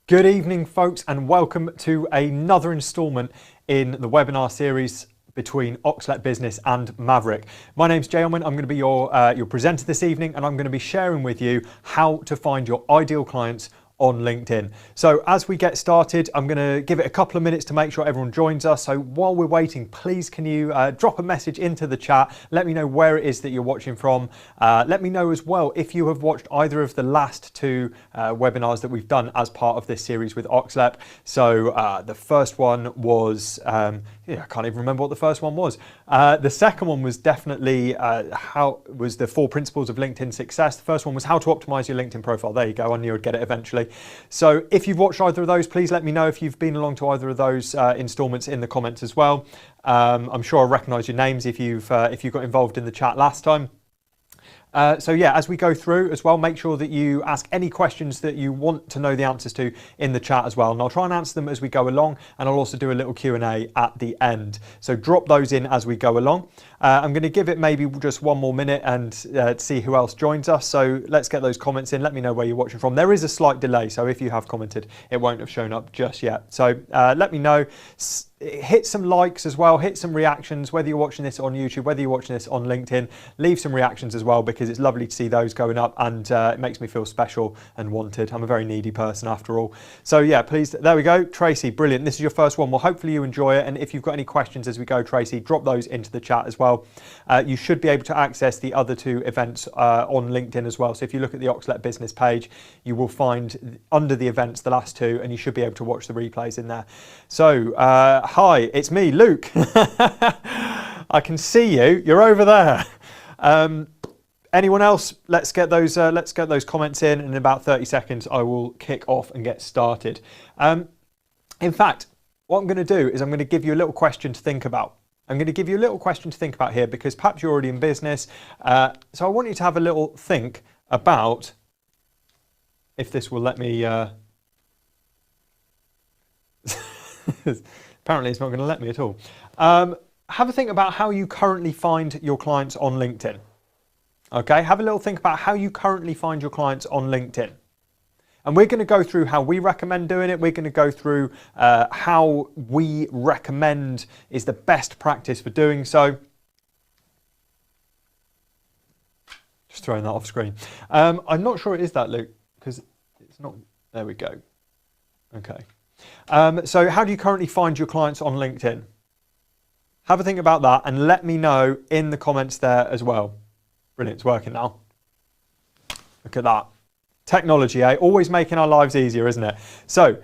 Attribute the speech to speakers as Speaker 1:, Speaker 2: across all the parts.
Speaker 1: Good evening, folks, and welcome to another instalment in the webinar series between Oxlet Business and Maverick. My name's Jay Unwin. I'm going to be your presenter this evening, and I'm going to be sharing with you how to find your ideal clients on LinkedIn. So as we get started, I'm going to give it a couple of minutes to make sure everyone joins us. So while we're waiting, please can you drop a message into the chat. Let me know where it is that you're watching from. Let me know as well if you have watched either of the last two webinars that we've done as part of this series with Oxlet. So the first one was, I can't even remember what the first one was. The second one was definitely the 4 principles of LinkedIn success. The first one was how to optimize your LinkedIn profile. There you go. I knew I'd get it eventually. So if you've watched either of those, please let me know if you've been along to either of those installments in the comments as well. I'm sure I'll recognize your names if you got involved in the chat last time. So yeah, as we go through as well, make sure that you ask any questions that you want to know the answers to in the chat as well. And I'll try and answer them as we go along, and I'll also do a little Q&A at the end. So drop those in as we go along. I'm going to give it maybe just one more minute and see who else joins us. So let's get those comments in. Let me know where you're watching from. There is a slight delay, so if you have commented, it won't have shown up just yet. So let me know. Hit some likes as well, hit some reactions, whether you're watching this on YouTube, whether you're watching this on LinkedIn, leave some reactions as well, because it's lovely to see those going up, and it makes me feel special and wanted. I'm a very needy person after all. So yeah, please, there we go. Tracy, brilliant. This is your first one. Well, hopefully you enjoy it. And if you've got any questions as we go, Tracy, drop those into the chat as well. You should be able to access the other 2 events on LinkedIn as well. So if you look at the Oxlet business page, you will find under the events, the last 2, and you should be able to watch the replays in there. So, hi, it's me, Luke. I can see you. You're over there. Anyone else? Let's get those comments in. In about 30 seconds, I will kick off and get started. In fact, what I'm going to do is I'm going to give you a little question to think about. I'm going to give you a little question to think about here, because perhaps you're already in business. So I want you to have a little think about, if this will let me. Apparently it's not going to let me at all. Have a think about how you currently find your clients on LinkedIn. Okay, have a little think about how you currently find your clients on LinkedIn. And we're going to go through how we recommend doing it. We're going to go through how we recommend is the best practice for doing so. Just throwing that off screen. I'm not sure it is that, Luke, because it's not. There we go. Okay. So how do you currently find your clients on LinkedIn? Have a think about that and let me know in the comments there as well. Brilliant, it's working now. Look at that. Technology, eh? Always making our lives easier, isn't it? So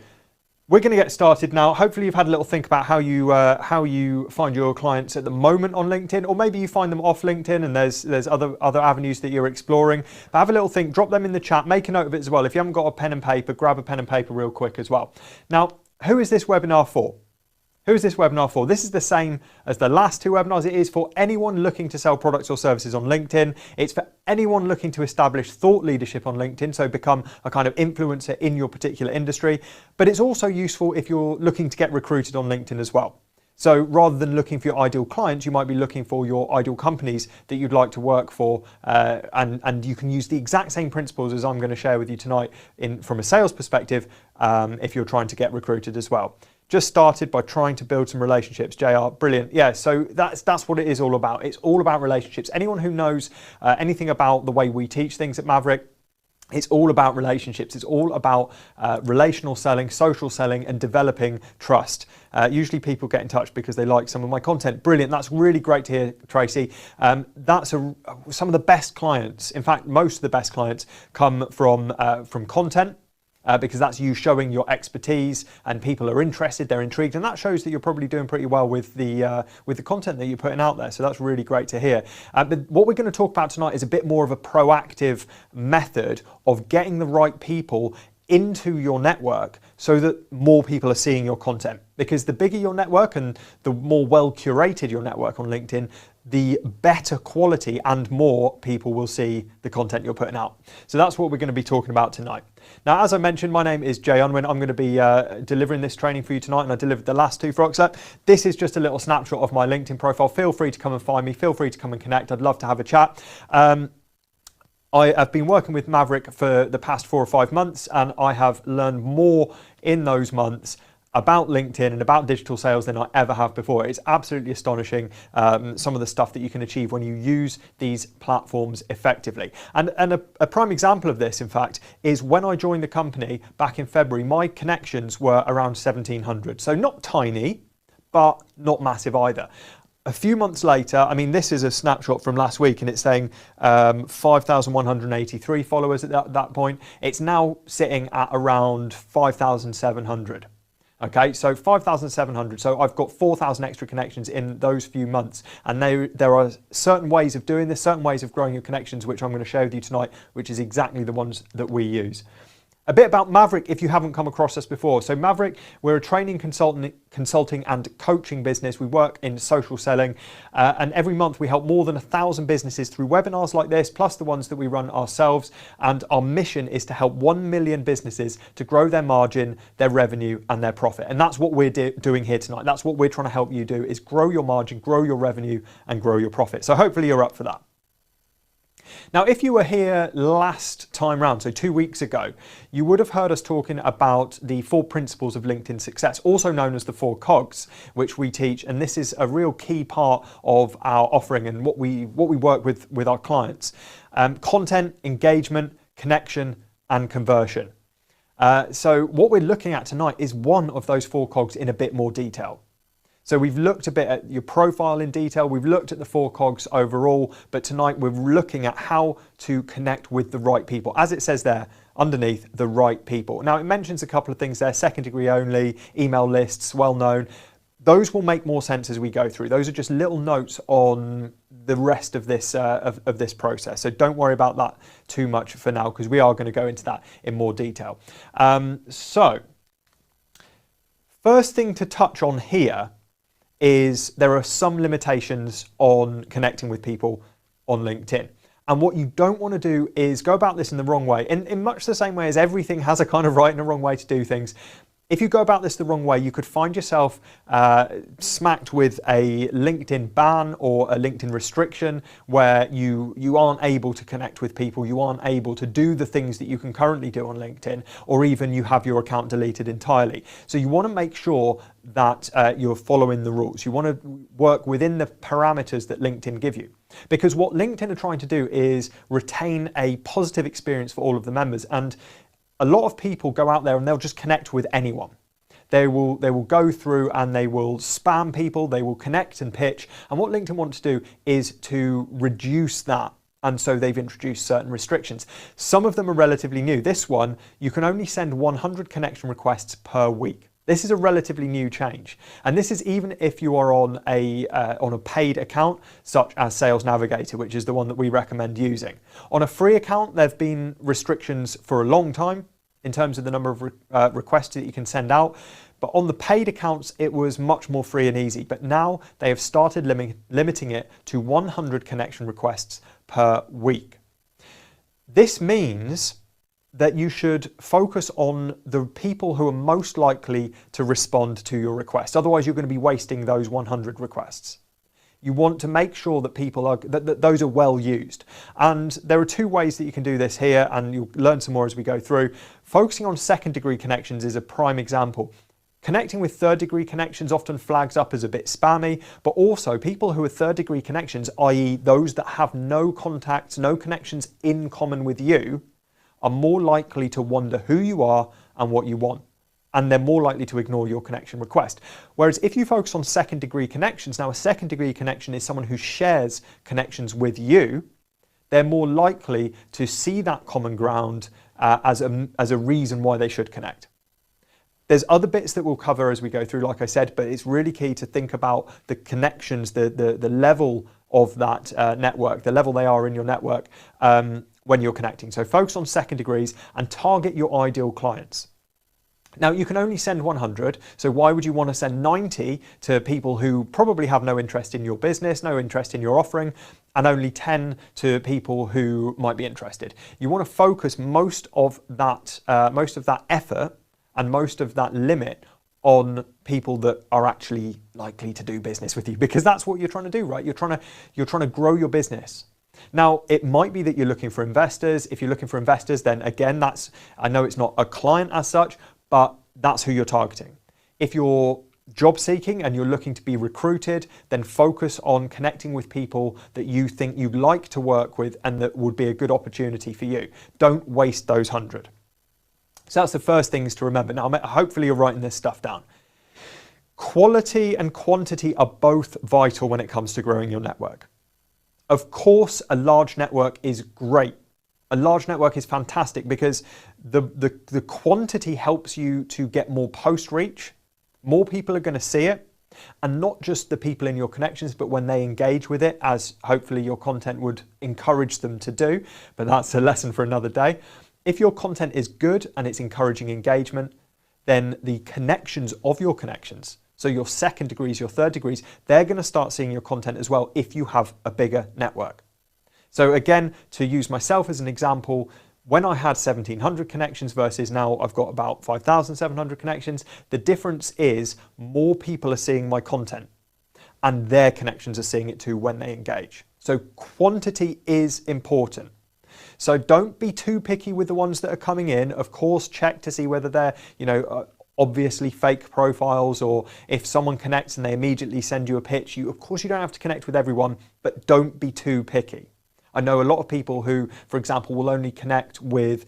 Speaker 1: we're going to get started now. Hopefully you've had a little think about how you find your clients at the moment on LinkedIn, or maybe you find them off LinkedIn and there's other avenues that you're exploring. But have a little think, drop them in the chat, make a note of it as well. If you haven't got a pen and paper, grab a pen and paper real quick as well. Now, who is this webinar for? Who is this webinar for? This is the same as the last 2 webinars. It is for anyone looking to sell products or services on LinkedIn. It's for anyone looking to establish thought leadership on LinkedIn, so become a kind of influencer in your particular industry. But it's also useful if you're looking to get recruited on LinkedIn as well. So rather than looking for your ideal clients, you might be looking for your ideal companies that you'd like to work for. And you can use the exact same principles as I'm going to share with you tonight from a sales perspective if you're trying to get recruited as well. Just started by trying to build some relationships. JR, brilliant. Yeah, so that's what it is all about. It's all about relationships. Anyone who knows anything about the way we teach things at Maverick, it's all about relationships. It's all about relational selling, social selling, and developing trust. Usually people get in touch because they like some of my content. Brilliant. That's really great to hear, Tracy. That's some of the best clients. In fact, most of the best clients come from content. Because that's you showing your expertise, and people are interested, they're intrigued, and that shows that you're probably doing pretty well with the content that you're putting out there. So that's really great to hear. But what we're going to talk about tonight is a bit more of a proactive method of getting the right people into your network so that more people are seeing your content. Because the bigger your network and the more well curated your network on LinkedIn, the better quality and more people will see the content you're putting out. So that's what we're going to be talking about tonight. Now, as I mentioned, my name is Jay Unwin. I'm going to be delivering this training for you tonight, and I delivered the last 2 for Oxlet. This is just a little snapshot of my LinkedIn profile. Feel free to come and find me. Feel free to come and connect. I'd love to have a chat. I have been working with Maverick for the past 4 or 5 months, and I have learned more in those months about LinkedIn and about digital sales than I ever have before. It's absolutely astonishing, some of the stuff that you can achieve when you use these platforms effectively. And a prime example of this, in fact, is when I joined the company back in February, my connections were around 1,700. So not tiny, but not massive either. A few months later, I mean, this is a snapshot from last week and it's saying 5,183 followers at that point. It's now sitting at around 5,700. Okay, so 5,700. So I've got 4,000 extra connections in those few months. And there are certain ways of doing this, certain ways of growing your connections, which I'm going to share with you tonight, which is exactly the ones that we use. A bit about Maverick if you haven't come across us before. So Maverick, we're a training consulting and coaching business. We work in social selling and every month we help more than 1,000 businesses through webinars like this, plus the ones that we run ourselves. And our mission is to help 1 million businesses to grow their margin, their revenue and their profit. And that's what we're doing here tonight. That's what we're trying to help you do, is grow your margin, grow your revenue and grow your profit. So hopefully you're up for that. Now, if you were here last time round, so 2 weeks ago, you would have heard us talking about the 4 principles of LinkedIn success, also known as the 4 cogs, which we teach. And this is a real key part of our offering and what we work with our clients. Content, engagement, connection, and conversion. So what we're looking at tonight is one of those 4 cogs in a bit more detail. So we've looked a bit at your profile in detail, we've looked at the 4 cogs overall, but tonight we're looking at how to connect with the right people. As it says there, underneath, the right people. Now it mentions a couple of things there, second degree only, email lists, well known. Those will make more sense as we go through. Those are just little notes on the rest of this of this process. So don't worry about that too much for now, because we are going to go into that in more detail. So first thing to touch on here is there are some limitations on connecting with people on LinkedIn. And what you don't want to do is go about this in the wrong way. In much the same way as everything has a kind of right and a wrong way to do things, if you go about this the wrong way, you could find yourself smacked with a LinkedIn ban or a LinkedIn restriction where you aren't able to connect with people, you aren't able to do the things that you can currently do on LinkedIn, or even you have your account deleted entirely. So you want to make sure that you're following the rules. You want to work within the parameters that LinkedIn give you. Because what LinkedIn are trying to do is retain a positive experience for all of the members. And a lot of people go out there and they'll just connect with anyone. They will go through and they will spam people, they will connect and pitch. And what LinkedIn wants to do is to reduce that. And so they've introduced certain restrictions. Some of them are relatively new. This one, you can only send 100 connection requests per week. This is a relatively new change. And this is even if you are on a paid account, such as Sales Navigator, which is the one that we recommend using. On a free account, there have been restrictions for a long time in terms of the number of requests that you can send out. But on the paid accounts, it was much more free and easy. But now they have started limiting it to 100 connection requests per week. This means that you should focus on the people who are most likely to respond to your request. Otherwise, you're going to be wasting those 100 requests. You want to make sure that people are that those are well used. And there are 2 ways that you can do this here, and you'll learn some more as we go through. Focusing on second degree connections is a prime example. Connecting with third degree connections often flags up as a bit spammy, but also people who are third degree connections, i.e. those that have no contacts, no connections in common with you, are more likely to wonder who you are and what you want. And they're more likely to ignore your connection request. Whereas if you focus on second degree connections, now a second degree connection is someone who shares connections with you, they're more likely to see that common ground as a reason why they should connect. There's other bits that we'll cover as we go through, like I said, but it's really key to think about the connections, the level of that network, the level they are in your network when you're connecting. So focus on second degrees and target your ideal clients. Now you can only send 100, so why would you want to send 90 to people who probably have no interest in your business, no interest in your offering, and only 10 to people who might be interested? You want to focus most of that effort and most of that limit on people that are actually likely to do business with you, because that's what you're trying to do, right? You're trying to grow your business. Now, it might be that you're looking for investors. If you're looking for investors, then again, I know it's not a client as such, but that's who you're targeting. If you're job seeking and you're looking to be recruited, then focus on connecting with people that you think you'd like to work with and that would be a good opportunity for you. Don't waste those 100. So that's the first things to remember. Now, hopefully you're writing this stuff down. Quality and quantity are both vital when it comes to growing your network. Of course, a large network is great. A large network is fantastic because the quantity helps you to get more post reach. More people are going to see it, and not just the people in your connections, but when they engage with it, as hopefully your content would encourage them to do. But that's a lesson for another day. If your content is good and it's encouraging engagement, then the connections of your connections, so your second degrees, your third degrees, they're going to start seeing your content as well if you have a bigger network. So again, to use myself as an example, when I had 1,700 connections versus now I've got about 5,700 connections, the difference is more people are seeing my content and their connections are seeing it too when they engage. So quantity is important. So don't be too picky with the ones that are coming in. Of course, check to see whether they're, obviously fake profiles, or if someone connects and they immediately send you a pitch. Of course, you don't have to connect with everyone, but don't be too picky. I know a lot of people who, for example, will only connect with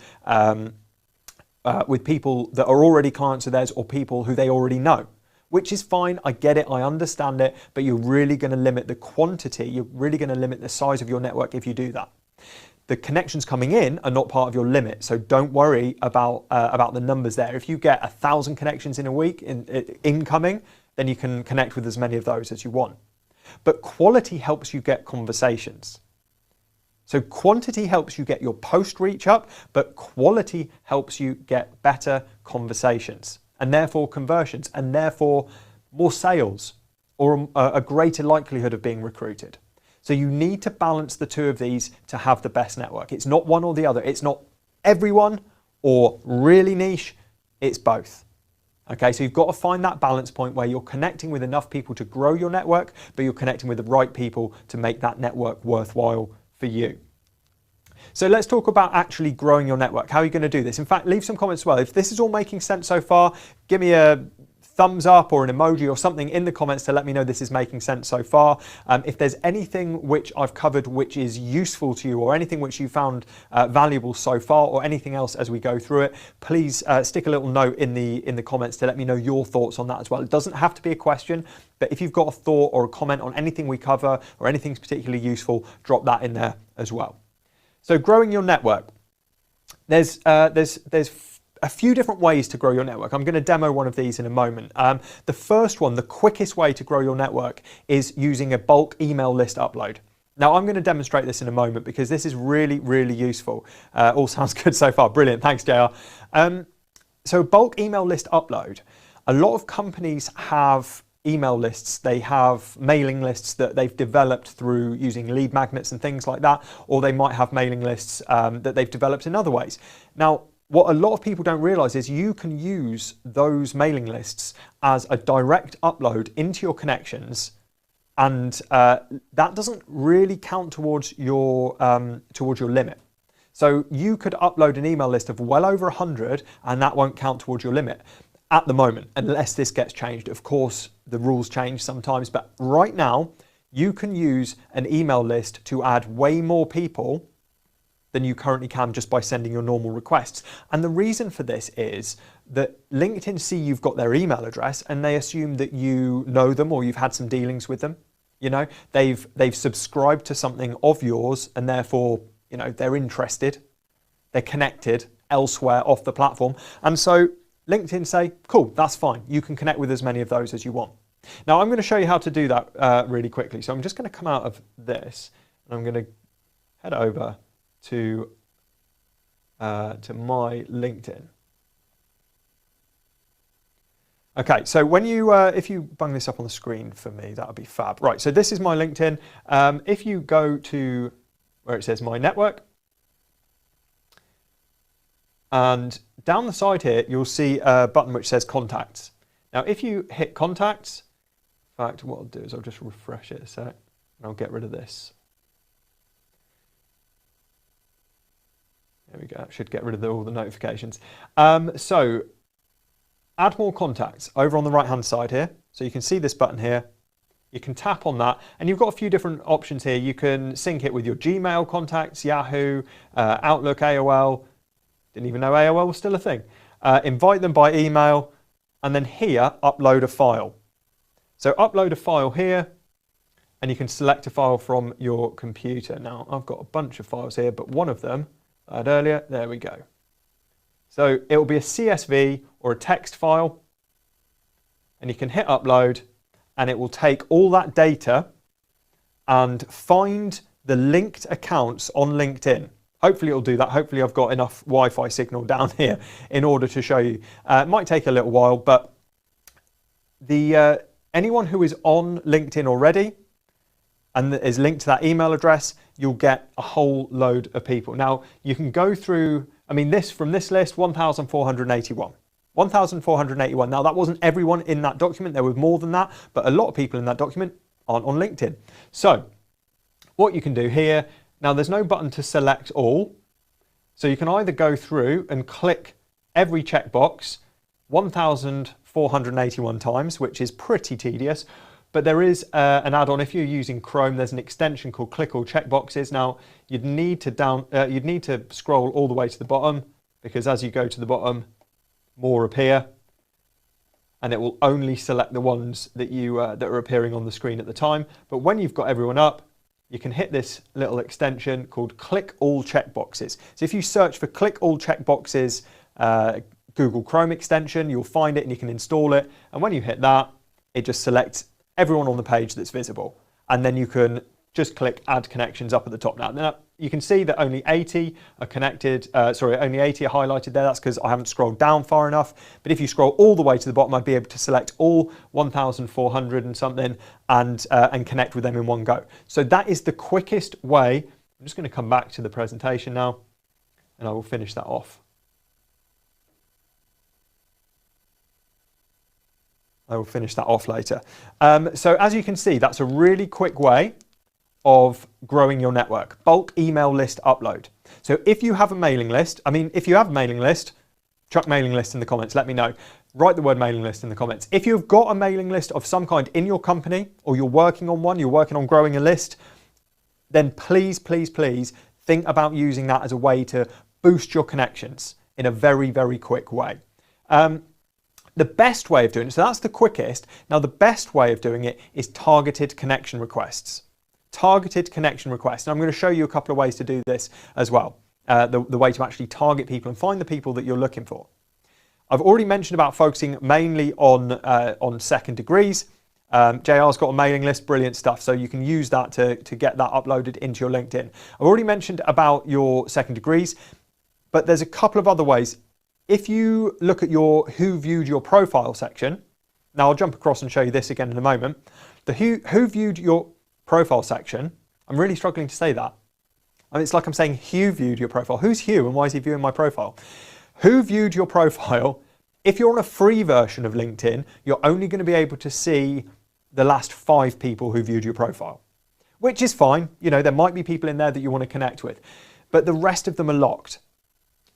Speaker 1: people that are already clients of theirs or people who they already know, which is fine. I get it. I understand it. But you're really going to limit the quantity. You're really going to limit the size of your network if you do that. The connections coming in are not part of your limit, so don't worry about the numbers there. If you get 1,000 connections in a week incoming, then you can connect with as many of those as you want. But quality helps you get conversations. So quantity helps you get your post reach up, but quality helps you get better conversations and therefore conversions and therefore more sales or a greater likelihood of being recruited. So you need to balance the two of these to have the best network. It's not one or the other. It's not everyone or really niche. It's both. Okay, so you've got to find that balance point where you're connecting with enough people to grow your network, but you're connecting with the right people to make that network worthwhile for you. So let's talk about actually growing your network. How are you going to do this? In fact, leave some comments as well. If this is all making sense so far, give me a thumbs up or an emoji or something in the comments to let me know this is making sense so far. If there's anything which I've covered which is useful to you, or anything which you found valuable so far, or anything else as we go through it, please stick a little note in the comments to let me know your thoughts on that as well. It doesn't have to be a question, but if you've got a thought or a comment on anything we cover or anything's particularly useful, drop that in there as well. So growing your network, there's a few different ways to grow your network. I'm going to demo one of these in a moment. The first one, the quickest way to grow your network, is using a bulk email list upload. Now, I'm going to demonstrate this in a moment because this is really, really useful. All sounds good so far. Brilliant. Thanks, JR. So bulk email list upload. A lot of companies have email lists. They have mailing lists that they've developed through using lead magnets and things like that, or they might have mailing lists that they've developed in other ways. Now, what a lot of people don't realize is you can use those mailing lists as a direct upload into your connections, and that doesn't really count towards your limit. So you could upload an email list of well over 100 and that won't count towards your limit at the moment, unless this gets changed. Of course, the rules change sometimes, but right now you can use an email list to add way more people than you currently can just by sending your normal requests. And the reason for this is that LinkedIn see you've got their email address and they assume that you know them or you've had some dealings with them. You know, they've subscribed to something of yours and therefore, you know, they're interested, they're connected elsewhere off the platform. And so LinkedIn say, cool, that's fine. You can connect with as many of those as you want. Now I'm going to show you how to do that really quickly. So I'm just going to come out of this and I'm going to head over to my LinkedIn. Okay, so when you, if you bung this up on the screen for me, that would be fab. Right, so this is my LinkedIn. If you go to where it says my network, and down the side here, you'll see a button which says contacts. Now, if you hit contacts, in fact, what I'll do is I'll just refresh it a sec, and I'll get rid of this. There we go, should get rid of all the notifications. So add more contacts over on the right hand side here. So you can see this button here. You can tap on that and you've got a few different options here. You can sync it with your Gmail contacts, Yahoo, Outlook, AOL. Didn't even know AOL was still a thing. Invite them by email, and then here, upload a file. So upload a file here, and you can select a file from your computer. Now, I've got a bunch of files here, but one of them I had earlier, there we go. So it will be a CSV or a text file, and you can hit upload, and it will take all that data and find the linked accounts on LinkedIn. Hopefully it'll do that. Hopefully I've got enough Wi-Fi signal down here in order to show you. It might take a little while, but anyone who is on LinkedIn already and is linked to that email address, you'll get a whole load of people. Now you can go through, I mean, from this list, 1,481. 1,481. Now that wasn't everyone in that document. There were more than that, but a lot of people in that document aren't on LinkedIn. So what you can do here, now there's no button to select all. So you can either go through and click every checkbox 1,481 times, which is pretty tedious, but there is an add-on. If you're using Chrome, there's an extension called Click All Checkboxes. Now you'd need to scroll all the way to the bottom, because as you go to the bottom, more appear, and it will only select the ones that that are appearing on the screen at the time. But when you've got everyone up, you can hit this little extension called Click All Checkboxes. So if you search for Click All Checkboxes Google Chrome extension, you'll find it and you can install it. And when you hit that, it just selects everyone on the page that's visible. And then you can just click Add Connections up at the top. Now you can see that only 80 are connected, only 80 are highlighted there. That's because I haven't scrolled down far enough. But if you scroll all the way to the bottom, I'd be able to select all 1,400 and something and connect with them in one go. So that is the quickest way. I'm just going to come back to the presentation now, and I will finish that off. I will finish that off later. So as you can see, that's a really quick way of growing your network. Bulk email list upload. So if you have a mailing list, if you have a mailing list, chuck mailing list in the comments, let me know. Write the word mailing list in the comments. If you've got a mailing list of some kind in your company, or you're working on one, you're working on growing a list, then please, please, please think about using that as a way to boost your connections in a very, very quick way. The best way of doing it, so that's the quickest. Now the best way of doing it is targeted connection requests. Targeted connection requests. And I'm going to show you a couple of ways to do this as well. The way to actually target people and find the people that you're looking for. I've already mentioned about focusing mainly on second degrees. JR's got a mailing list, brilliant stuff. So you can use that to get that uploaded into your LinkedIn. I've already mentioned about your second degrees, but there's a couple of other ways. If you look at your who viewed your profile section, now I'll jump across and show you this again in a moment. The who viewed your profile section, I'm really struggling to say that. It's like I'm saying Hugh viewed your profile. Who's Hugh and why is he viewing my profile? Who viewed your profile? If you're on a free version of LinkedIn, you're only going to be able to see the last 5 people who viewed your profile, which is fine. You know, there might be people in there that you want to connect with, but the rest of them are locked.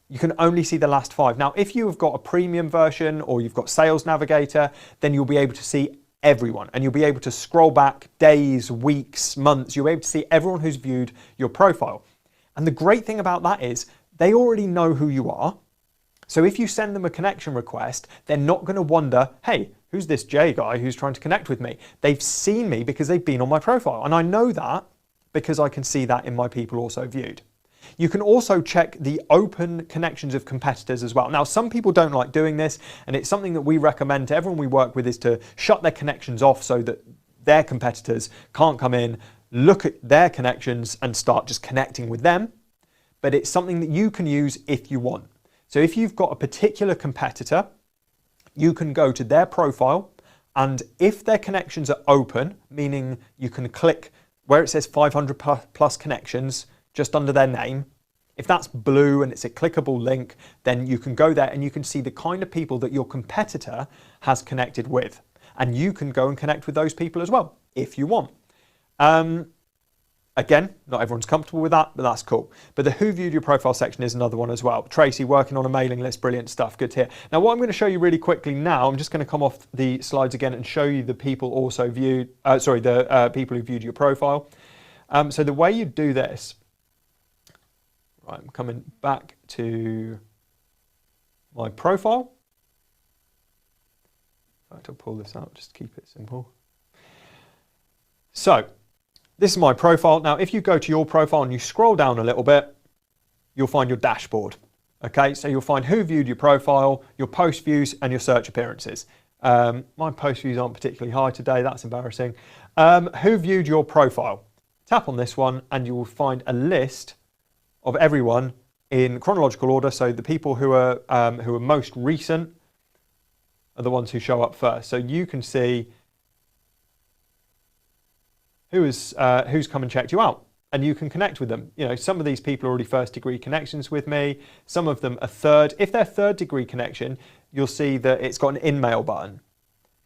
Speaker 1: You can only see the last 5. Now, if you have got a premium version or you've got Sales Navigator, then you'll be able to see everyone and you'll be able to scroll back days, weeks, months. You'll be able to see everyone who's viewed your profile. And the great thing about that is they already know who you are. So if you send them a connection request, they're not going to wonder, hey, who's this Jay guy who's trying to connect with me? They've seen me because they've been on my profile. And I know that because I can see that in my people also viewed. You can also check the open connections of competitors as well. Now, some people don't like doing this, and it's something that we recommend to everyone we work with is to shut their connections off so that their competitors can't come in, look at their connections and start just connecting with them. But it's something that you can use if you want. So if you've got a particular competitor, you can go to their profile, and if their connections are open, meaning you can click where it says 500 plus connections, just under their name. If that's blue and it's a clickable link, then you can go there and you can see the kind of people that your competitor has connected with. And you can go and connect with those people as well, if you want. Again, not everyone's comfortable with that, but that's cool. But the who viewed your profile section is another one as well. Tracy, working on a mailing list, brilliant stuff, good to hear. Now what I'm going to show you really quickly now, I'm just going to come off the slides again and show you the people also viewed, people who viewed your profile. So the way you do this, right, I'm coming back to my profile. In fact, I'll pull this out, just to keep it simple. So, this is my profile. Now, if you go to your profile and you scroll down a little bit, you'll find your dashboard. Okay, so you'll find who viewed your profile, your post views, and your search appearances. My post views aren't particularly high today, that's embarrassing. Who viewed your profile? Tap on this one and you will find a list of everyone in chronological order. So the people who are most recent are the ones who show up first. So you can see who's come and checked you out, and you can connect with them. You know, some of these people are already first degree connections with me. Some of them are third. If they're third degree connection, you'll see that it's got an in-mail button.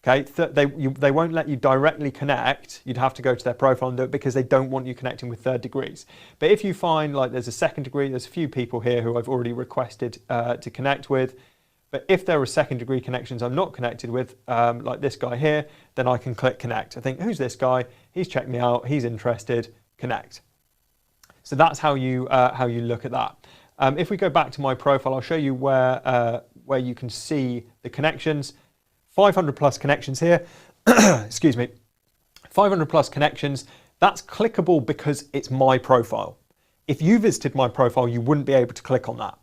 Speaker 1: Okay, they won't let you directly connect. You'd have to go to their profile and do it because they don't want you connecting with third degrees. But if you find like there's a second degree, there's a few people here who I've already requested to connect with. But if there are second degree connections I'm not connected with, like this guy here, then I can click connect. I think, who's this guy? He's checked me out, he's interested, connect. So that's how you look at that. If we go back to my profile, I'll show you where you can see the connections. 500 plus connections here, excuse me, 500 plus connections. That's clickable because it's my profile. If you visited my profile, you wouldn't be able to click on that.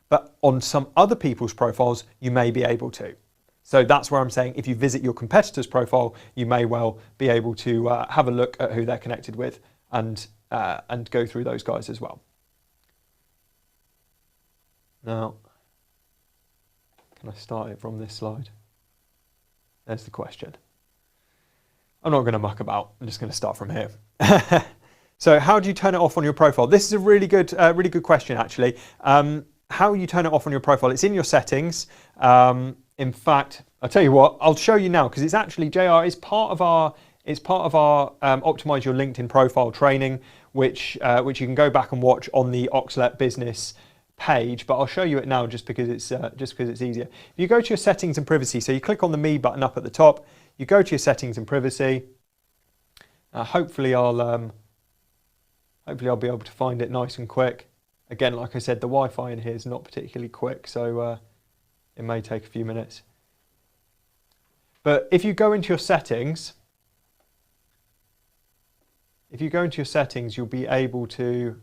Speaker 1: But on some other people's profiles, you may be able to. So that's where I'm saying if you visit your competitor's profile, you may well be able to have a look at who they're connected with and go through those guys as well. Now, can I start it from this slide? There's the question. I'm not going to muck about. I'm just going to start from here. So how do you turn it off on your profile? This is a really good question, actually. How you turn it off on your profile? It's in your settings. In fact, I'll tell you what. I'll show you now because it's actually JR. It's part of our optimize your LinkedIn profile training, which you can go back and watch on the Oxlet Business page. But I'll show you it now just because it's easier. If you go to your settings and privacy, so you click on the Me button up at the top. You go to your settings and privacy. Hopefully I'll be able to find it nice and quick. Again, like I said, the Wi-Fi in here is not particularly quick, so it may take a few minutes. But if you go into your settings, you'll be able to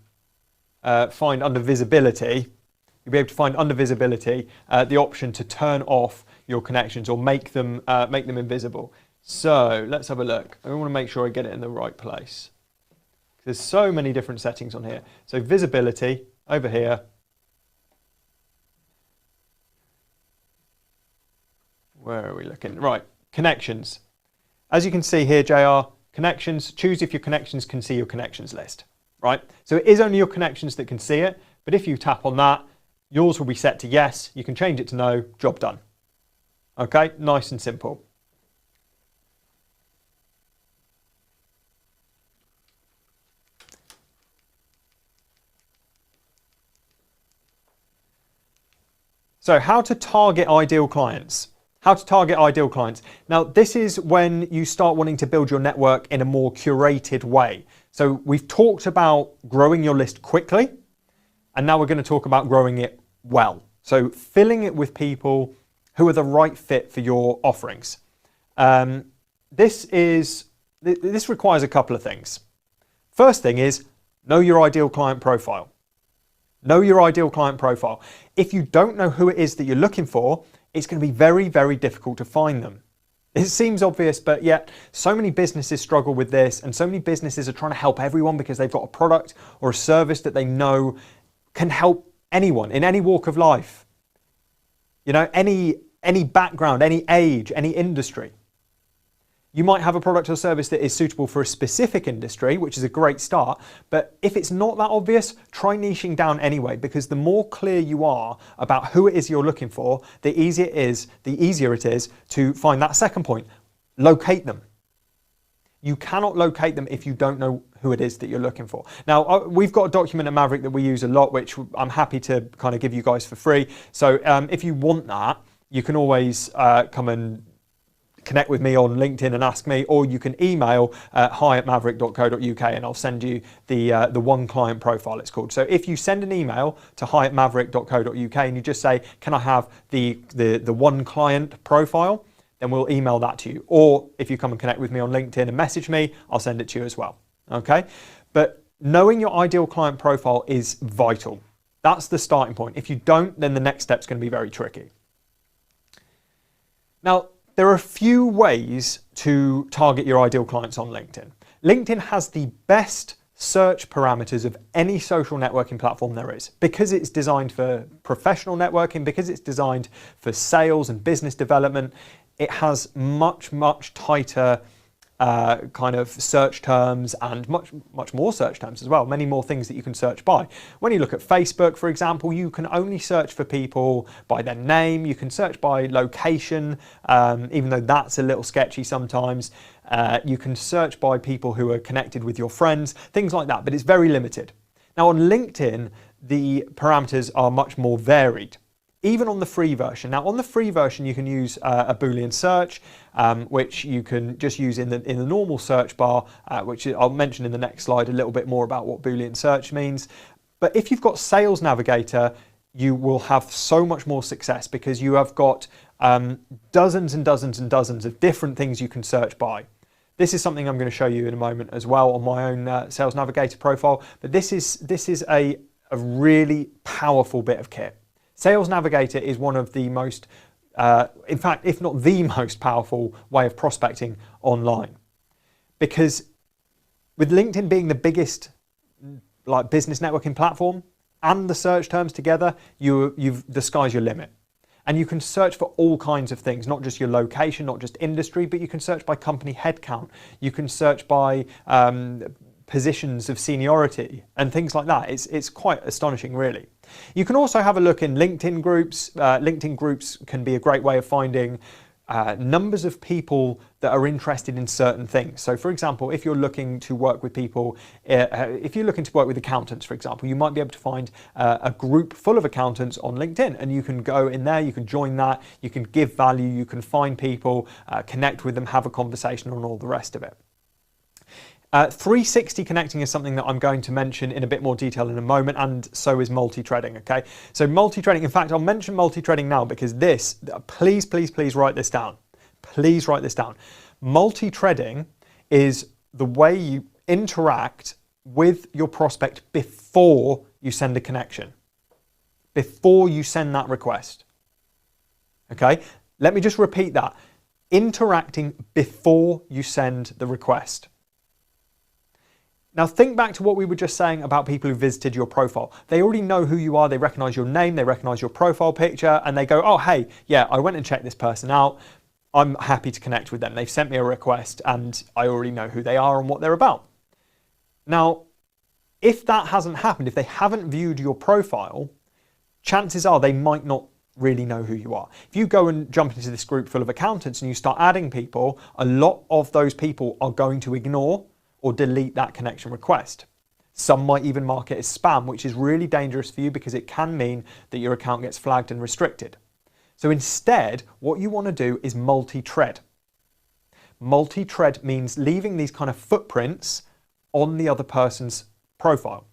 Speaker 1: find under visibility, the option to turn off your connections or make them invisible. So let's have a look. I want to make sure I get it in the right place. There's so many different settings on here. So visibility over here. Where are we looking? Right, connections. As you can see here, JR, connections, choose if your connections can see your connections list, right? So it is only your connections that can see it, but if you tap on that, yours will be set to yes. You can change it to no, job done. Okay, nice and simple. So how to target ideal clients. Now, this is when you start wanting to build your network in a more curated way. So we've talked about growing your list quickly, and now we're going to talk about growing it well. So filling it with people who are the right fit for your offerings. This requires a couple of things. First thing is know your ideal client profile. Know your ideal client profile. If you don't know who it is that you're looking for, it's going to be very, very difficult to find them. It seems obvious, but yet so many businesses struggle with this, and so many businesses are trying to help everyone because they've got a product or a service that they know can help anyone in any walk of life. You know, any background, any age, any industry. You might have a product or service that is suitable for a specific industry, which is a great start. But if it's not that obvious, try niching down anyway, because the more clear you are about who it is you're looking for, the easier it is to find that second point, locate them. You cannot locate them if you don't know who it is that you're looking for. Now, we've got a document at Maverick that we use a lot, which I'm happy to kind of give you guys for free. So if you want that, you can always come and connect with me on LinkedIn and ask me, or you can email hi@maverick.co.uk and I'll send you the one client profile, it's called. So if you send an email to hi@maverick.co.uk and you just say, can I have the one client profile, then we'll email that to you. Or if you come and connect with me on LinkedIn and message me, I'll send it to you as well. Okay? But knowing your ideal client profile is vital. That's the starting point. If you don't, then the next step's going to be very tricky. Now, there are a few ways to target your ideal clients on LinkedIn. LinkedIn has the best search parameters of any social networking platform there is, because it's designed for professional networking, because it's designed for sales and business development. It has much tighter kind of search terms and much more search terms as well, many more things that you can search by. When you look at Facebook, for example, you can only search for people by their name. You can search by location, even though that's a little sketchy sometimes. You can search by people who are connected with your friends, things like that, but it's very limited. Now on LinkedIn, the parameters are much more varied, even on the free version. Now on the free version, you can use a Boolean search, which you can just use in the normal search bar, which I'll mention in the next slide a little bit more about what Boolean search means. But if you've got Sales Navigator, you will have so much more success because you have got dozens and dozens and dozens of different things you can search by. This is something I'm going to show you in a moment as well on my own Sales Navigator profile. But this is a really powerful bit of kit. Sales Navigator is one of the most, in fact, if not the most powerful way of prospecting online. Because with LinkedIn being the biggest like business networking platform and the search terms together, the sky's your limit. And you can search for all kinds of things, not just your location, not just industry, but you can search by company headcount. You can search by positions of seniority and things like that. It's quite astonishing, really. You can also have a look in LinkedIn groups. LinkedIn groups can be a great way of finding numbers of people that are interested in certain things. So for example, if you're looking to work with people, if you're looking to work with accountants, for example, you might be able to find a group full of accountants on LinkedIn, and you can go in there, you can join that, you can give value, you can find people, connect with them, have a conversation on all the rest of it. 360 connecting is something that I'm going to mention in a bit more detail in a moment, and so is multi-threading, okay? So multi-threading, in fact, I'll mention multi-threading now because this, please write this down. Please write this down. Multi-threading is the way you interact with your prospect before you send a connection, before you send that request, okay? Let me just repeat that. Interacting before you send the request. Now think back to what we were just saying about people who visited your profile. They already know who you are, they recognize your name, they recognize your profile picture, and they go, oh, hey, yeah, I went and checked this person out. I'm happy to connect with them. They've sent me a request and I already know who they are and what they're about. Now, if that hasn't happened, if they haven't viewed your profile, chances are they might not really know who you are. If you go and jump into this group full of accountants and you start adding people, a lot of those people are going to ignore or delete that connection request. Some might even mark it as spam, which is really dangerous for you because it can mean that your account gets flagged and restricted. So instead, what you want to do is multi-thread. Multi-thread means leaving these kind of footprints on the other person's profile.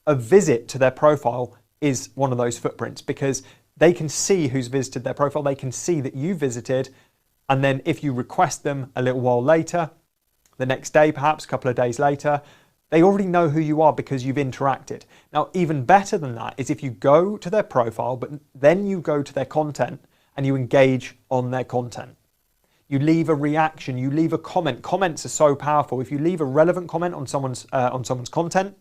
Speaker 1: A visit to their profile is one of those footprints because they can see who's visited their profile, they can see that you visited, and then if you request them a little while later, the next day, perhaps a couple of days later, they already know who you are because you've interacted. Now, even better than that is if you go to their profile, but then you go to their content and you engage on their content. You leave a reaction, you leave a comment. Comments are so powerful. If you leave a relevant comment on someone's content,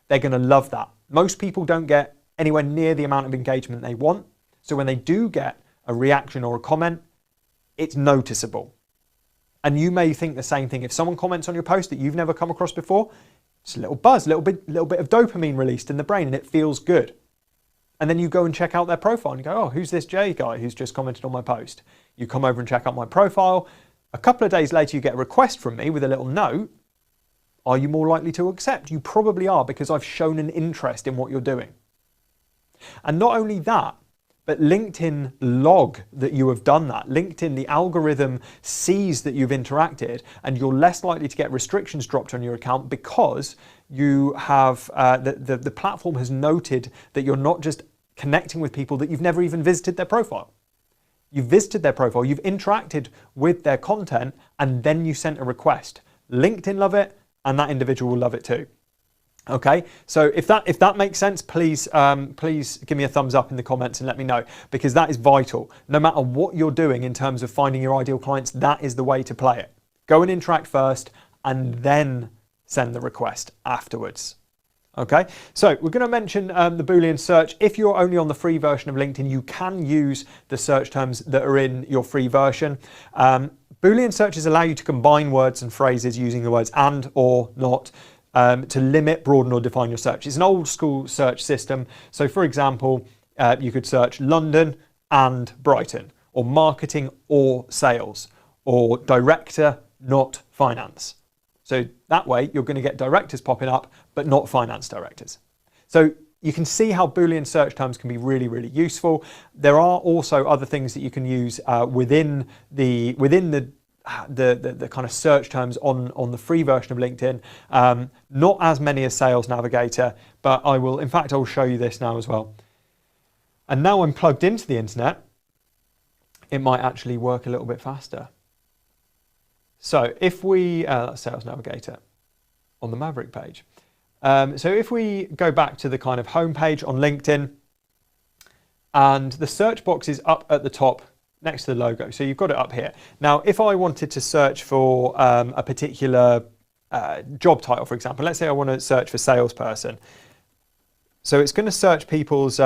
Speaker 1: they're going to love that. Most people don't get anywhere near the amount of engagement they want. So when they do get a reaction or a comment, it's noticeable. And you may think the same thing. If someone comments on your post that you've never come across before, it's a little buzz, little bit of dopamine released in the brain, and it feels good. And then you go and check out their profile and you go, oh, who's this Jay guy who's just commented on my post? You come over and check out my profile. A couple of days later, you get a request from me with a little note. Are you more likely to accept? You probably are, because I've shown an interest in what you're doing. And not only that, but LinkedIn log that you have done that. LinkedIn, the algorithm sees that you've interacted, and you're less likely to get restrictions dropped on your account because you have the platform has noted that you're not just connecting with people that you've never even visited their profile. You've visited their profile, you've interacted with their content, and then you sent a request. LinkedIn love it, and that individual will love it too. Okay, so if that makes sense, please give me a thumbs up in the comments and let me know, because that is vital. No matter what you're doing in terms of finding your ideal clients, that is the way to play it. Go and interact first, and then send the request afterwards. Okay, so we're going to mention the Boolean search. If you're only on the free version of LinkedIn, you can use the search terms that are in your free version. Boolean searches allow you to combine words and phrases using the words and, or, not, to limit, broaden, or define your search. It's an old school search system. So for example, you could search London and Brighton, or marketing or sales, or director, not finance. So that way you're going to get directors popping up, but not finance directors. So you can see how Boolean search terms can be really, really useful. There are also other things that you can use within the kind of search terms on the free version of LinkedIn. Not as many as Sales Navigator, but I'll show you this now as well. And now I'm plugged into the internet, it might actually work a little bit faster. So if we, that's Sales Navigator on the Maverick page. So if we go back to the kind of home page on LinkedIn, and the search box is up at the top next to the logo. So you've got it up here. Now, if I wanted to search for a particular job title, for example, let's say I want to search for salesperson. So it's going to search people's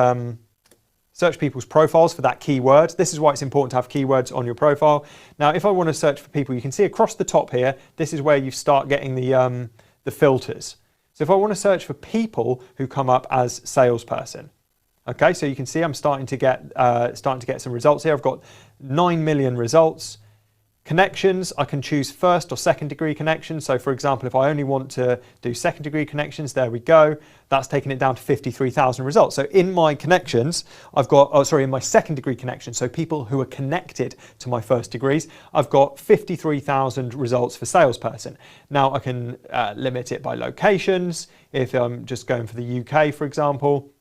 Speaker 1: profiles for that keyword. This is why it's important to have keywords on your profile. Now, if I want to search for people, you can see across the top here, this is where you start getting the filters. So if I want to search for people who come up as salesperson, okay, so you can see I'm starting to get some results here. I've got 9 million results. Connections, I can choose first or second degree connections. So for example, if I only want to do second degree connections, there we go. That's taken it down to 53,000 results. So in my connections, I've got, in my second degree connections, so people who are connected to my first degrees, I've got 53,000 results for salesperson. Now I can limit it by locations. If I'm just going for the UK, for example,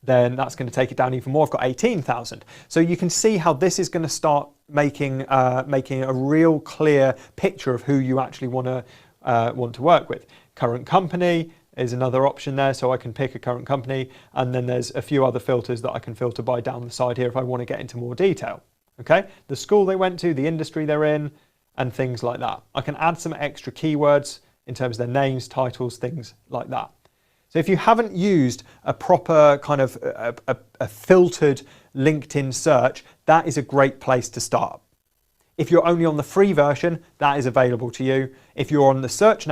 Speaker 1: then that's going to take it down even more. I've got 18,000. So you can see how this is going to start making a real clear picture of who you actually want to work with. Current company is another option there, so I can pick a current company, and then there's a few other filters that I can filter by down the side here if I want to get into more detail. Okay, the school they went to, the industry they're in, and things like that. I can add some extra keywords in terms of their names, titles, things like that. So if you haven't used a proper kind of a filtered LinkedIn search, that is a great place to start. If you're only on the free version, that is available to you. If you're on the Sales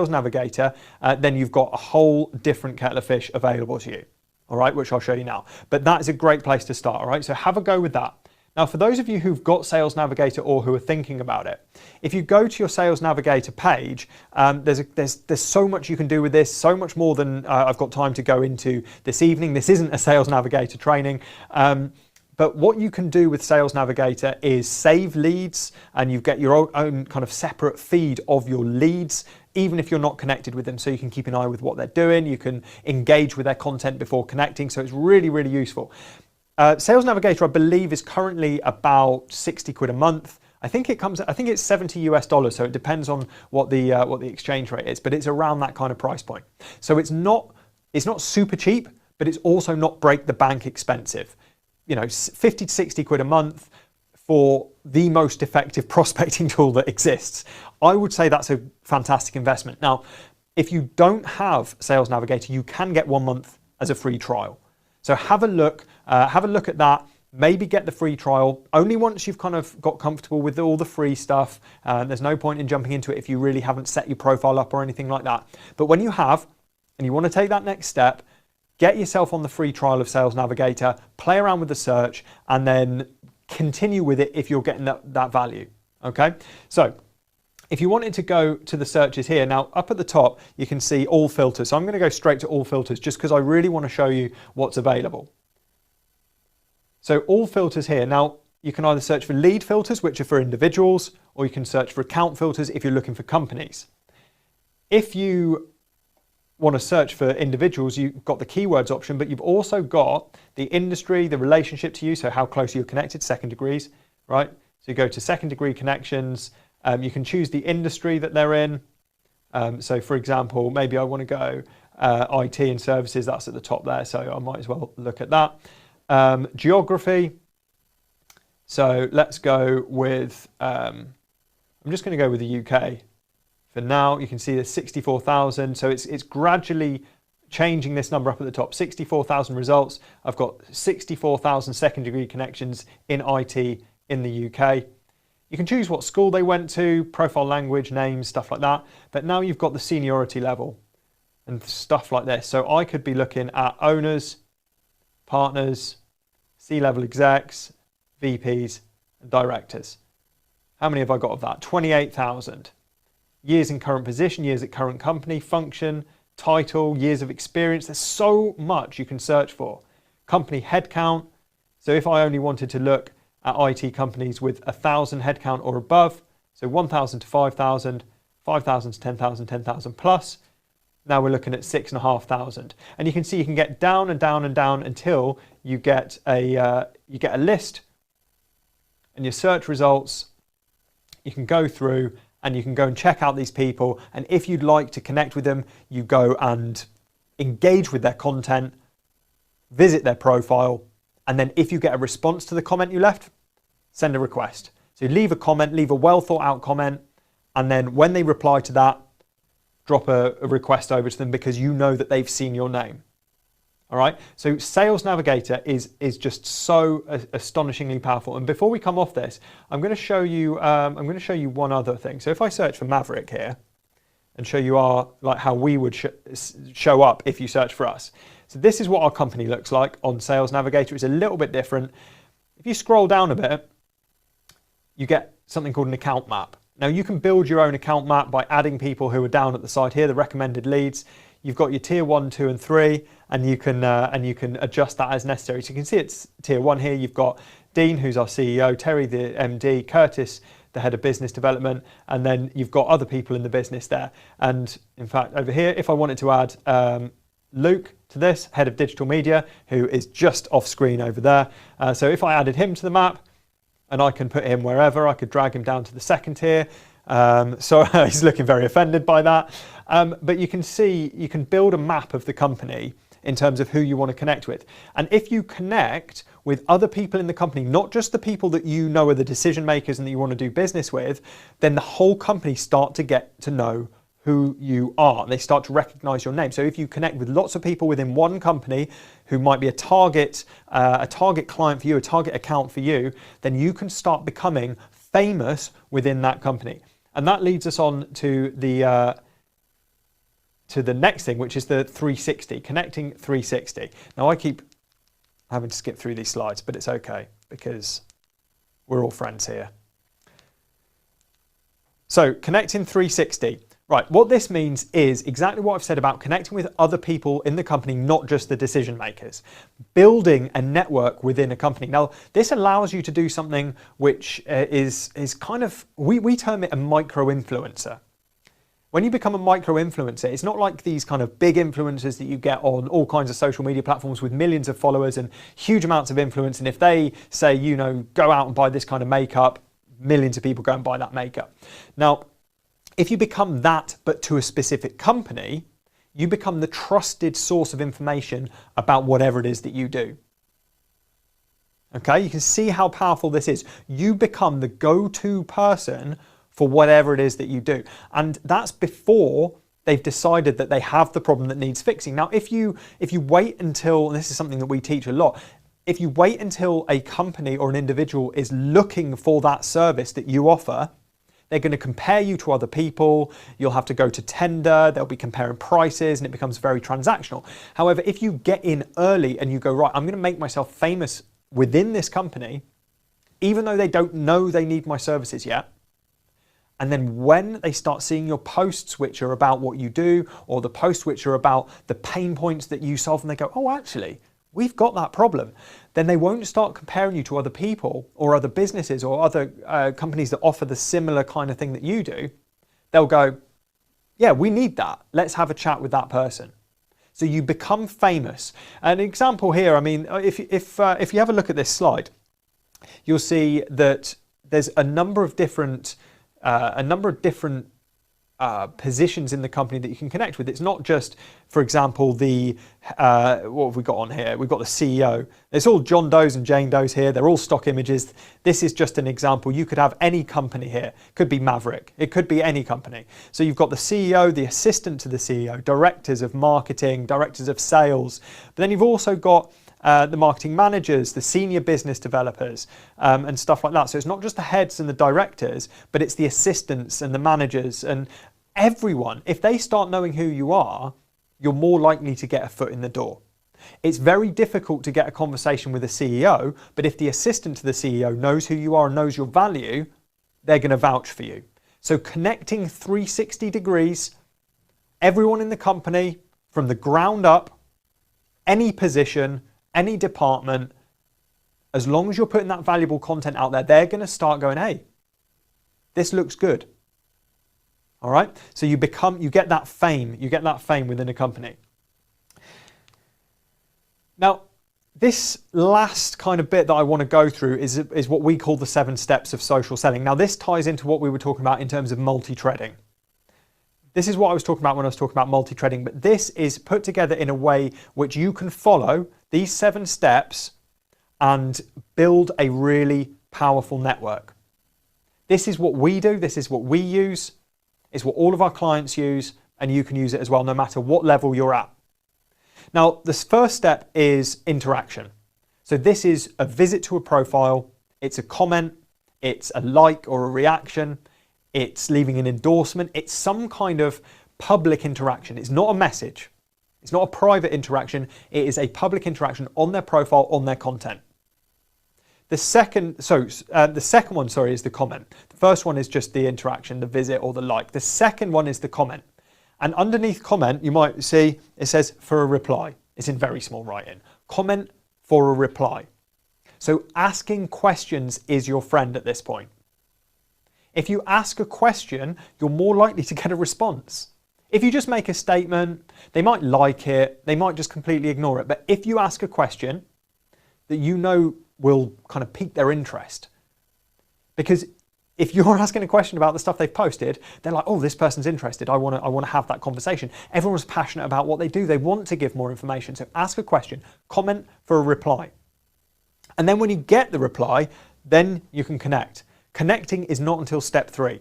Speaker 1: Navigator, then you've got a whole different kettle of fish available to you. All right, which I'll show you now. But that is a great place to start. All right, so have a go with that. Now, for those of you who've got Sales Navigator or who are thinking about it, if you go to your Sales Navigator page, there's so much you can do with this, so much more than I've got time to go into this evening. This isn't a Sales Navigator training. But what you can do with Sales Navigator is save leads, and you get your own kind of separate feed of your leads, even if you're not connected with them, so you can keep an eye with what they're doing. You can engage with their content before connecting, so it's really, really useful. Sales Navigator, I believe, is currently about 60 quid a month. I think it's $70 US, so it depends on what the exchange rate is, but it's around that kind of price point. So it's not super cheap, but it's also not break the bank expensive. You know, 50 to 60 quid a month for the most effective prospecting tool that exists. I would say that's a fantastic investment. Now, if you don't have Sales Navigator, you can get 1 month as a free trial. So have a look at that. Maybe get the free trial only once you've kind of got comfortable with all the free stuff. There's no point in jumping into it if you really haven't set your profile up or anything like that. But when you have, and you want to take that next step, get yourself on the free trial of Sales Navigator, play around with the search, and then continue with it if you're getting that value. Okay, so if you wanted to go to the searches here, now up at the top, you can see all filters. So I'm going to go straight to all filters just because I really want to show you what's available. So all filters here. Now you can either search for lead filters, which are for individuals, or you can search for account filters if you're looking for companies. If you want to search for individuals, you've got the keywords option, but you've also got the industry, the relationship to you, so how close you're connected, second degrees, right? So you go to second degree connections. You can choose the industry that they're in. So for example, maybe I want to go IT and services, that's at the top there, so I might as well look at that. Geography, so let's go with, I'm just going to go with the UK for now. You can see there's 64,000, so it's gradually changing this number up at the top. 64,000 results. I've got 64,000 second degree connections in IT in the UK. You can choose what school they went to, profile language, names, stuff like that. But now you've got the seniority level and stuff like this. So I could be looking at owners, partners, C-level execs, VPs, and directors. How many have I got of that? 28,000. Years in current position, years at current company, function, title, years of experience. There's so much you can search for. Company headcount. So if I only wanted to look at IT companies with 1,000 headcount or above, so 1,000 to 5,000, 5,000 to 10,000, 10,000 plus. Now we're looking at 6,500, and you can see you can get down and down and down until you get a list, and your search results. You can go through and you can go and check out these people, and if you'd like to connect with them, you go and engage with their content, visit their profile. And then if you get a response to the comment you left, send a request. So leave a comment, leave a well thought out comment. And then when they reply to that, drop a request over to them because you know that they've seen your name. All right. So Sales Navigator is just so astonishingly powerful. And before we come off this, I'm going to show you one other thing. So if I search for Maverick here and show you how we would show up if you search for us. So this is what our company looks like on Sales Navigator. It's a little bit different. If you scroll down a bit, you get something called an account map. Now you can build your own account map by adding people who are down at the side here, the recommended leads. You've got your tier 1, 2 and 3, and you can adjust that as necessary. So you can see it's tier 1 here. You've got Dean, who's our CEO, Terry, the MD, Curtis, the head of business development, and then you've got other people in the business there. And in fact, over here, if I wanted to add Luke to this, head of digital media, who is just off screen over there. So if I added him to the map, and I can put him wherever, I could drag him down to the second tier. So he's looking very offended by that. But you can see, you can build a map of the company in terms of who you want to connect with. And if you connect with other people in the company, not just the people that you know are the decision makers and that you want to do business with, then the whole company start to get to know who you are. They start to recognize your name. So if you connect with lots of people within one company who might be a target client for you, a target account for you, then you can start becoming famous within that company. And that leads us on to the next thing, which is the 360, connecting 360. Now I keep having to skip through these slides, but it's okay because we're all friends here. So connecting 360. Right, what this means is exactly what I've said about connecting with other people in the company, not just the decision makers. Building a network within a company. Now, this allows you to do something which is kind of, we term it a micro-influencer. When you become a micro-influencer, it's not like these kind of big influencers that you get on all kinds of social media platforms with millions of followers and huge amounts of influence. And if they say, you know, go out and buy this kind of makeup, millions of people go and buy that makeup. Now, if you become that, but to a specific company, you become the trusted source of information about whatever it is that you do. Okay, you can see how powerful this is. You become the go-to person for whatever it is that you do. And that's before they've decided that they have the problem that needs fixing. Now, if you wait until, and this is something that we teach a lot, if you wait until a company or an individual is looking for that service that you offer, they're going to compare you to other people. You'll have to go to tender. They'll be comparing prices and it becomes very transactional. However, if you get in early and you go, right, I'm going to make myself famous within this company, even though they don't know they need my services yet, And then when they start seeing your posts which are about what you do, or the posts which are about the pain points that you solve, and they go, oh, actually, we've got that problem, then they won't start comparing you to other people or other businesses or other companies that offer the similar kind of thing that you do. They'll go, yeah, we need that. Let's have a chat with that person. So you become famous. An example here, I mean, if you have a look at this slide, you'll see that there's a number of different positions in the company that you can connect with. It's not just, for example, the what have we got on here? We've got the CEO. It's all John Does and Jane Does here. They're all stock images. This is just an example. You could have any company here. It could be Maverick. It could be any company. So you've got the CEO, the assistant to the CEO, directors of marketing, directors of sales. But then you've also got the marketing managers, the senior business developers, and stuff like that. So it's not just the heads and the directors, but it's the assistants and the managers and everyone. If they start knowing who you are, you're more likely to get a foot in the door. It's very difficult to get a conversation with a CEO, but if the assistant to the CEO knows who you are and knows your value, they're going to vouch for you. So connecting 360 degrees, everyone in the company, from the ground up, any position, any department, as long as you're putting that valuable content out there, they're going to start going, hey, this looks good. All right. So you get that fame within a company. Now, this last kind of bit that I want to go through is what we call the 7 steps of social selling. Now, this ties into what we were talking about in terms of multi-threading. This is what I was talking about when I was talking about multi-threading, but this is put together in a way which you can follow these 7 steps and build a really powerful network. This is what we do. This is what we use. It's what all of our clients use, and you can use it as well, no matter what level you're at. Now, this first step is interaction. So this is a visit to a profile. It's a comment. It's a like or a reaction. It's leaving an endorsement. It's some kind of public interaction. It's not a message. It's not a private interaction. It is a public interaction on their profile, on their content. The second one, is the comment. The first one is just the interaction, the visit or the like. The second one is the comment. And underneath comment, you might see it says for a reply. It's in very small writing. Comment for a reply. So asking questions is your friend at this point. If you ask a question, you're more likely to get a response. If you just make a statement, they might like it, they might just completely ignore it. But if you ask a question that you know will kind of pique their interest, because if you're asking a question about the stuff they've posted, they're like, oh, this person's interested. I want to have that conversation. Everyone's passionate about what they do. They want to give more information. So ask a question, comment for a reply. And then when you get the reply, then you can connect. Connecting is not until step 3.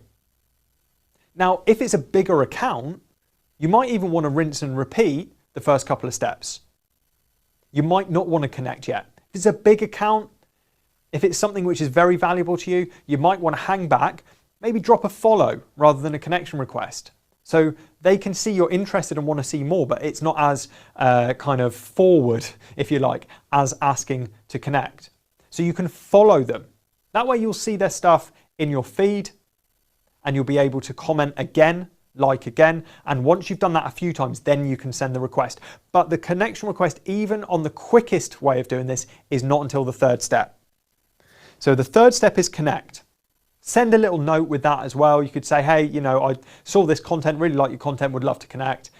Speaker 1: Now, if it's a bigger account, you might even want to rinse and repeat the first couple of steps. You might not want to connect yet. If it's a big account, if it's something which is very valuable to you, you might want to hang back, maybe drop a follow rather than a connection request. So they can see you're interested and want to see more, but it's not as kind of forward, if you like, as asking to connect. So you can follow them. That way you'll see their stuff in your feed and you'll be able to comment again, like again. And once you've done that a few times, then you can send the request. But the connection request, even on the quickest way of doing this, is not until the 3rd step. So the 3rd step is connect. Send a little note with that as well. You could say, hey, you know, I saw this content, really like your content, would love to connect.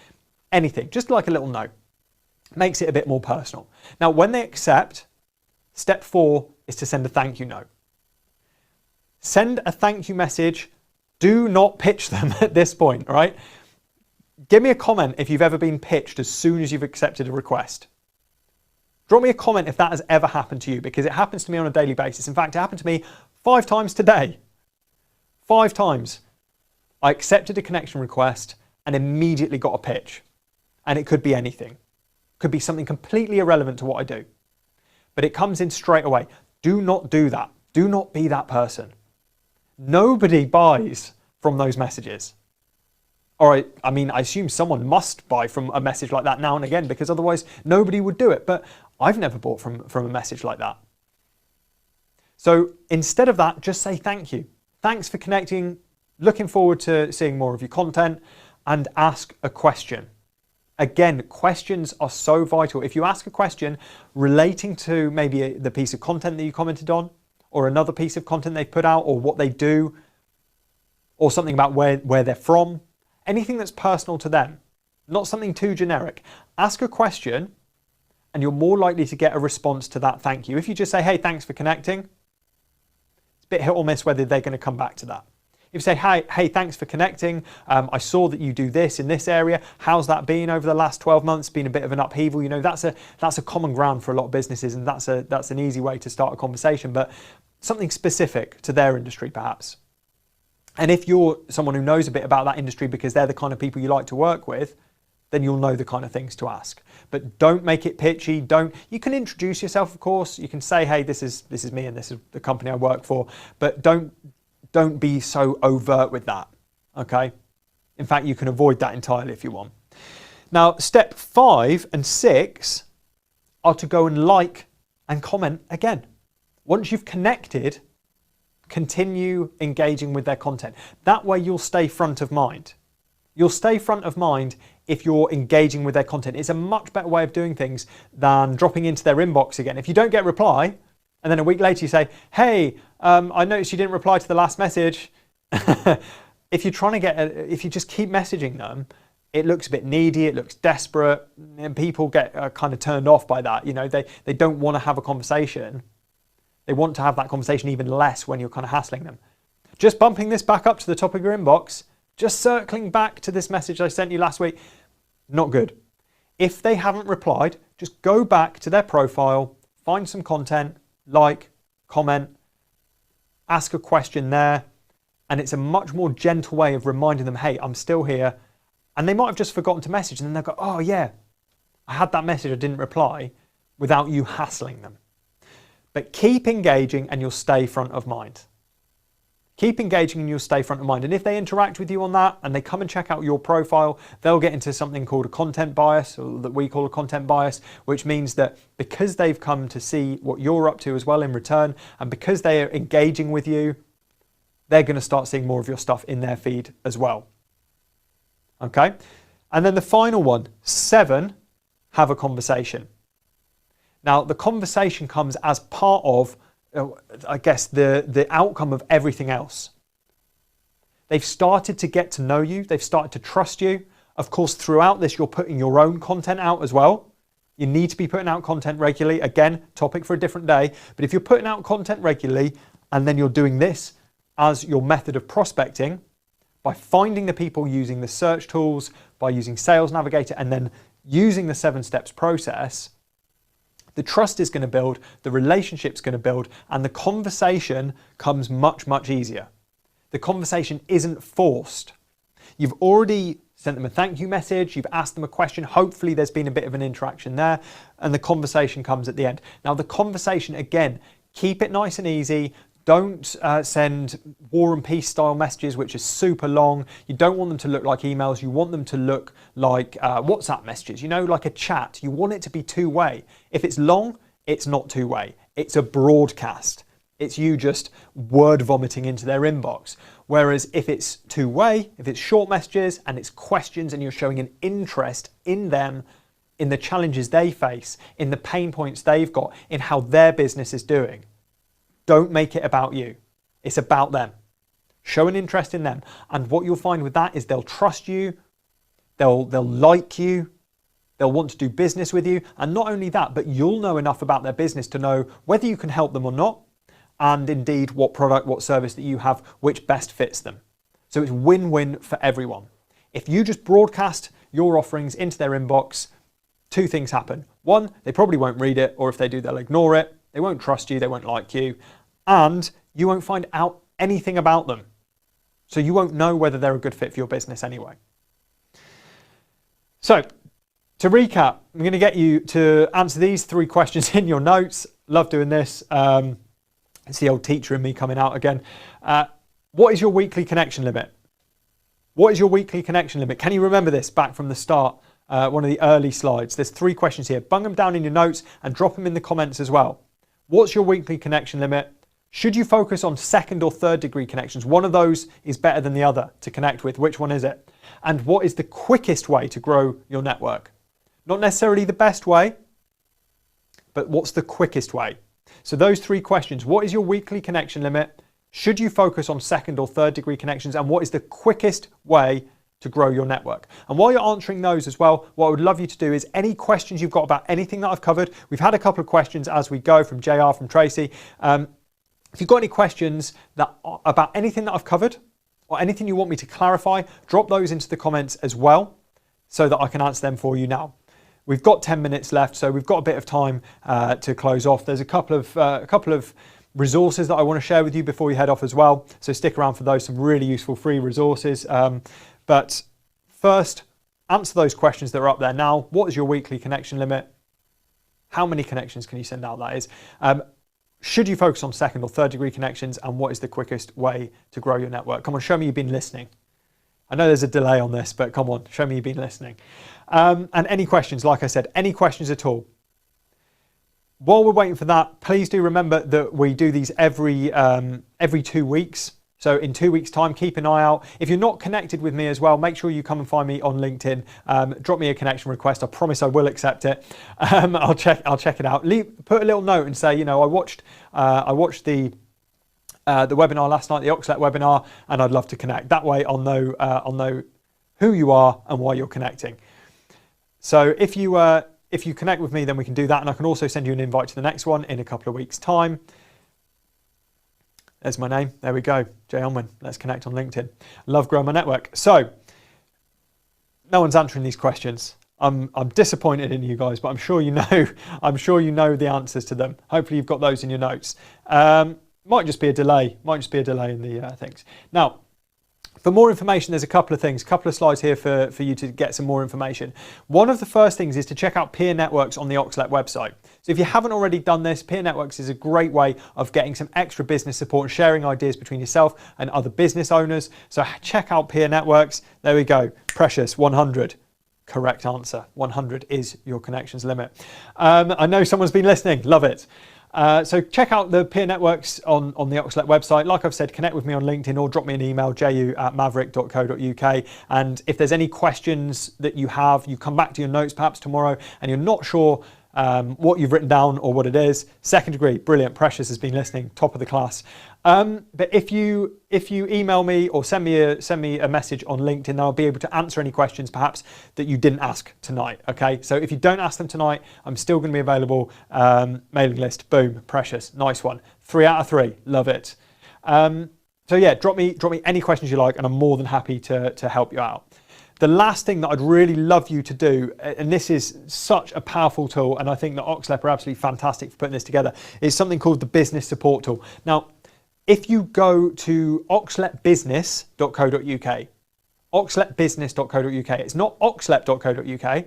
Speaker 1: Anything, just like a little note. Makes it a bit more personal. Now, when they accept, step 4 is to send a thank you note. Send a thank you message. Do not pitch them at this point, right? Give me a comment if you've ever been pitched as soon as you've accepted a request. Drop me a comment if that has ever happened to you, because it happens to me on a daily basis. In fact, it happened to me 5 times today. 5 times. I accepted a connection request and immediately got a pitch. And it could be anything. It could be something completely irrelevant to what I do. But it comes in straight away. Do not do that. Do not be that person. Nobody buys from those messages. All right, I mean, I assume someone must buy from a message like that now and again, because otherwise nobody would do it. But I've never bought from a message like that. So instead of that, just say thank you. Thanks for connecting. Looking forward to seeing more of your content, and ask a question. Again, questions are so vital. If you ask a question relating to maybe the piece of content that you commented on, or another piece of content they've put out, or what they do, or something about where they're from, anything that's personal to them, not something too generic, ask a question and you're more likely to get a response to that thank you. If you just say, hey, thanks for connecting, it's a bit hit or miss whether they're going to come back to that. If you say, hey, thanks for connecting, I saw that you do this in this area, how's that been over the last 12 months? Been a bit of an upheaval. You know, that's a common ground for a lot of businesses, and that's an easy way to start a conversation, but something specific to their industry perhaps. And if you're someone who knows a bit about that industry because they're the kind of people you like to work with, then you'll know the kind of things to ask. But don't make it pitchy. You can introduce yourself, of course. You can say, hey, this is me and this is the company I work for, but don't be so overt with that, okay? In fact, you can avoid that entirely if you want. Now, step 5 and 6 are to go and like and comment again. Once you've connected, continue engaging with their content. That way you'll stay front of mind. You'll stay front of mind if you're engaging with their content. It's a much better way of doing things than dropping into their inbox again. If you don't get a reply, and then a week later you say, hey, I noticed you didn't reply to the last message. If you just keep messaging them, it looks a bit needy, it looks desperate, and people get kind of turned off by that. You know, they don't want to have a conversation. They want to have that conversation even less when you're kind of hassling them. Just bumping this back up to the top of your inbox, just circling back to this message I sent you last week, not good. If they haven't replied, just go back to their profile, find some content, like, comment, ask a question there, and it's a much more gentle way of reminding them, hey, I'm still here. And they might have just forgotten to message, and then they'll go, oh yeah, I had that message, I didn't reply, without you hassling them. But keep engaging and you'll stay front of mind. Keep engaging and you'll stay front of mind. And if they interact with you on that and they come and check out your profile, they'll get into something called a content bias, or that we call a content bias, which means that because they've come to see what you're up to as well in return, and because they are engaging with you, they're going to start seeing more of your stuff in their feed as well. Okay? And then the final one, 7, have a conversation. Now, the conversation comes as part of, I guess, the outcome of everything else. They've started to get to know you. They've started to trust you. Of course, throughout this, you're putting your own content out as well. You need to be putting out content regularly. Again, topic for a different day. But if you're putting out content regularly and then you're doing this as your method of prospecting, by finding the people using the search tools, by using Sales Navigator, and then using the 7 steps process, the trust is going to build, the relationship's going to build, and the conversation comes much, much easier. The conversation isn't forced. You've already sent them a thank you message, you've asked them a question, hopefully there's been a bit of an interaction there, and the conversation comes at the end. Now the conversation, again, keep it nice and easy. Don't send War and Peace style messages, which is super long. You don't want them to look like emails. You want them to look like WhatsApp messages, you know, like a chat. You want it to be two-way. If it's long, it's not two-way. It's a broadcast. It's you just word vomiting into their inbox. Whereas if it's two-way, if it's short messages and it's questions and you're showing an interest in them, in the challenges they face, in the pain points they've got, in how their business is doing, don't make it about you. It's about them. Show an interest in them. And what you'll find with that is they'll trust you, they'll like you, they'll want to do business with you. And not only that, but you'll know enough about their business to know whether you can help them or not, and indeed what product, what service that you have, which best fits them. So it's win-win for everyone. If you just broadcast your offerings into their inbox, 2 things happen. 1, they probably won't read it, or if they do, they'll ignore it. They won't trust you, they won't like you, and you won't find out anything about them. So you won't know whether they're a good fit for your business anyway. So to recap, I'm going to get you to answer these 3 questions in your notes. Love doing this. It's the old teacher in me coming out again. What is your weekly connection limit? What is your weekly connection limit? Can you remember this back from the start? One of the early slides. There's 3 questions here. Bung them down in your notes and drop them in the comments as well. What's your weekly connection limit? Should you focus on second or third degree connections? One of those is better than the other to connect with. Which one is it? And what is the quickest way to grow your network? Not necessarily the best way, but what's the quickest way? So those three questions. What is your weekly connection limit? Should you focus on second or third degree connections? And what is the quickest way to grow your network? And while you're answering those as well, what I would love you to do is any questions you've got about anything that I've covered. We've had a couple of questions as we go from JR, from Tracy. If you've got any questions about anything that I've covered or anything you want me to clarify, drop those into the comments as well so that I can answer them for you now. We've got 10 minutes left, so we've got a bit of time to close off. There's a couple of resources that I want to share with you before we head off as well. So stick around for those, some really useful free resources. But first, answer those questions that are up there now. What is your weekly connection limit? How many connections can you send out, that is? Should you focus on second or third degree connections? And what is the quickest way to grow your network? Come on, show me you've been listening. I know there's a delay on this, but come on, show me you've been listening. And any questions, like I said, any questions at all. While we're waiting for that, please do remember that we do these every 2 weeks. So in 2 weeks' time, keep an eye out. If you're not connected with me as well, make sure you come and find me on LinkedIn. Drop me a connection request. I promise I will accept it. I'll check it out. Put a little note and say, you know, I watched the webinar last night, the Oxlet webinar, and I'd love to connect. That way, I'll know who you are and why you're connecting. So if you connect with me, then we can do that, and I can also send you an invite to the next one in a couple of weeks' time. There's my name. There we go. Jay Unwin. Let's connect on LinkedIn. Love growing my network. So no one's answering these questions. I'm disappointed in you guys, but I'm sure you know. I'm sure you know the answers to them. Hopefully you've got those in your notes. Might just be a delay. Might just be a delay in the things. Now, for more information, there's a couple of things, a couple of slides here for you to get some more information. One of the first things is to check out peer networks on the Oxlet website. So if you haven't already done this, peer networks is a great way of getting some extra business support and sharing ideas between yourself and other business owners. So check out peer networks. There we go. Precious 100. Correct answer. 100 is your connections limit. I know someone's been listening. Love it. So check out the peer networks on the Oxlet website. Like I've said, connect with me on LinkedIn or drop me an email, ju@maverick.co.uk. And if there's any questions that you have, you come back to your notes perhaps tomorrow and you're not sure what you've written down or what it is. Second degree, brilliant. Precious has been listening, top of the class. But if you email me or send me a message on LinkedIn, then I'll be able to answer any questions perhaps that you didn't ask tonight. Okay, so if you don't ask them tonight, I'm still going to be available. Mailing list, boom, Precious, nice one. 3 out of 3, love it. So yeah, drop me any questions you like, and I'm more than happy to help you out. The last thing that I'd really love you to do, and this is such a powerful tool, and I think that Oxlet are absolutely fantastic for putting this together, is something called the business support tool. Now, if you go to oxletbusiness.co.uk, oxletbusiness.co.uk, it's not oxlet.co.uk,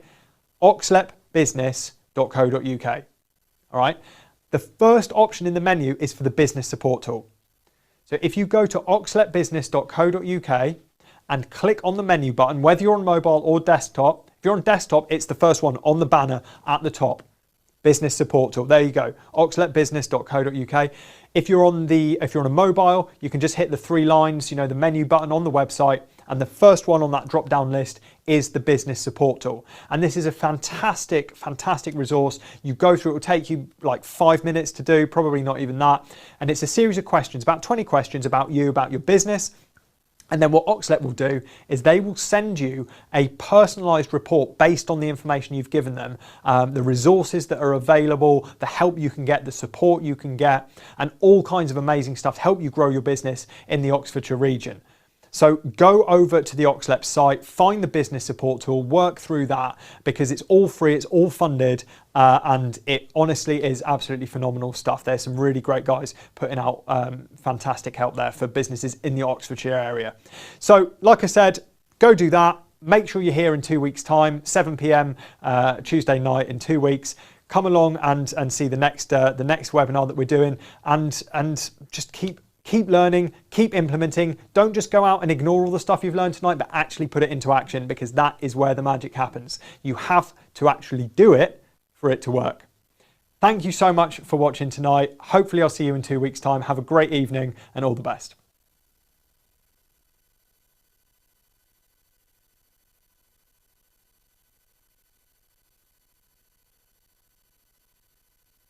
Speaker 1: oxletbusiness.co.uk, all right? The first option in the menu is for the business support tool. So if you go to oxletbusiness.co.uk, and click on the menu button, whether you're on mobile or desktop. If you're on desktop, it's the first one on the banner at the top. Business support tool. There you go. oxletbusiness.co.uk. If you're on a mobile, you can just hit the 3 lines, you know, the menu button on the website, and the first one on that drop-down list is the business support tool. And this is a fantastic resource. You go through, it will take you like 5 minutes to do, probably not even that. And it's a series of questions, about 20 questions about you, about your business. And then what Oxlet will do is they will send you a personalized report based on the information you've given them, the resources that are available, the help you can get, the support you can get, and all kinds of amazing stuff to help you grow your business in the Oxfordshire region. So go over to the Oxlet site, find the business support tool, work through that, because it's all free, it's all funded, and it honestly is absolutely phenomenal stuff. There's some really great guys putting out fantastic help there for businesses in the Oxfordshire area. So like I said, go do that. Make sure you're here in 2 weeks' time, 7 p.m. Tuesday night in 2 weeks. Come along and see the next webinar that we're doing, and just keep learning, keep implementing. Don't just go out and ignore all the stuff you've learned tonight, but actually put it into action, because that is where the magic happens. You have to actually do it for it to work. Thank you so much for watching tonight. Hopefully I'll see you in 2 weeks' time. Have a great evening and all the best.